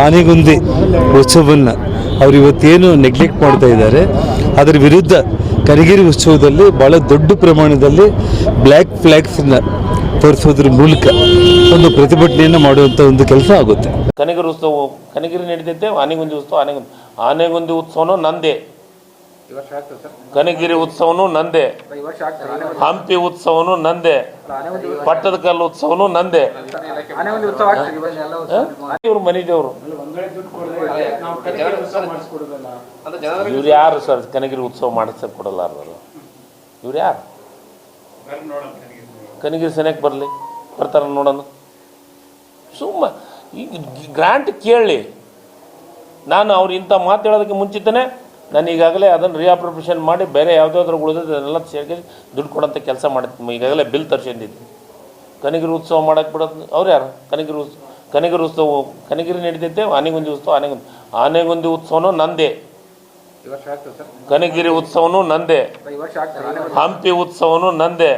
ಆನೆಗುಂದಿ ಉತ್ಸವವನ್ನು ಅವರು ಇವತ್ತೇನು ನೆಗ್ಲೆಕ್ಟ್ ಮಾಡ್ತಾ ಇದ್ದಾರೆ, ಅದರ ವಿರುದ್ಧ ಕನಗಿರಿ ಉತ್ಸವದಲ್ಲಿ ಭಾಳ ದೊಡ್ಡ ಪ್ರಮಾಣದಲ್ಲಿ ಬ್ಲ್ಯಾಕ್ ಫ್ಲ್ಯಾಗ್ಸನ್ನು ತೋರಿಸೋದ್ರ ಮೂಲಕ ಒಂದು ಪ್ರತಿಭಟನೆಯನ್ನು ಮಾಡುವಂಥ ಒಂದು ಕೆಲಸ ಆಗುತ್ತೆ. ಕನಗಿರಿ ಉತ್ಸವ ಕನಗಿರಿ ನಡೀತೈತೆ, ಆನೆಗುಂದಿ ಉತ್ಸವ ಆನೆಗುಂದಿ ಉತ್ಸವನೂ ನಂದೇ, ಕನಗಿರಿ ಉತ್ಸವನೂ ನಂದೇ, ಹಂಪಿ ಉತ್ಸವನೂ ನಂದೇ, ಪಟ್ಟದಕಲ್ಲು ಉತ್ಸವನೂ ನಂದೇ. ಇವ್ರು ಮನೆದೇವರು ಇವ್ರು ಯಾರು ಸರ್? ಕನಗಿರಿ ಉತ್ಸವ ಮಾಡಿಸಕ್ಕೆ ಕೊಡಲ್ಲ ಇವ್ರು ಯಾರು? ಕನಗಿರಿ ಸೆನೆಕ್ ಬರಲಿ, ಬರ್ತಾರ ನೋಡೋಣ. ಸುಮ್ಮ ಈಗ ಗ್ರಾಂಟ್ ಕೇಳಿ, ನಾನು ಅವ್ರು ಇಂಥ ಮಾತು ಹೇಳೋದಕ್ಕೆ ಮುಂಚಿತನೇ ನಾನು ಈಗಾಗಲೇ ಅದನ್ನು ರಿಅಪ್ರೋಪ್ರಿಯೇಷನ್ ಮಾಡಿ ಬೇರೆ ಯಾವುದಾದ್ರೂ ಉಳಿದಿದ್ದು ಅದನ್ನೆಲ್ಲ ಸೇರಿ ದುಡ್ಡು ಕೊಡೋಂಥ ಕೆಲಸ ಮಾಡಿದ್ದು. ಈಗಾಗಲೇ ಬಿಲ್ ತರಿಸಿದ್ದಿದ್ದು. ಕನಗಿರಿ ಉತ್ಸವ ಮಾಡೋಕ್ಕೆ ಬಿಡೋದು ಅವ್ರು ಯಾರು? ಕನಗಿರಿ ಉತ್ಸವ ಕನಗಿರಿ ನಡೀತೈತೆ, ಆನೆಗುಂದಿ ಉತ್ಸವ ಆನೆಗುಂದಿ ಉತ್ಸವನೂ ನಂದೇ, ಕನಗಿರಿ ಉತ್ಸವನೂ ನಂದೇ, ಹಂಪಿ ಉತ್ಸವನೂ ನಂದೇ.